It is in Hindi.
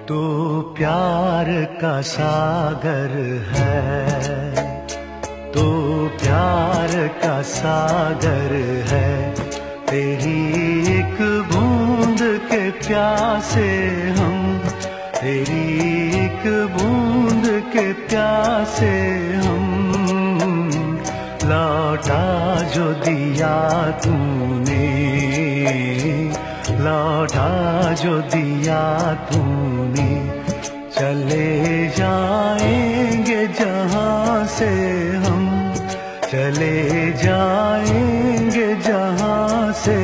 तू प्यार का सागर है, तू प्यार का सागर है। तेरी एक बूंद के प्यासे हम, तेरी एक बूंद के प्यासे हम। लौटा जो दिया तूने, लौटा जो दिया तूने, चले जाएंगे जहां से हम, चले जाएंगे जहां से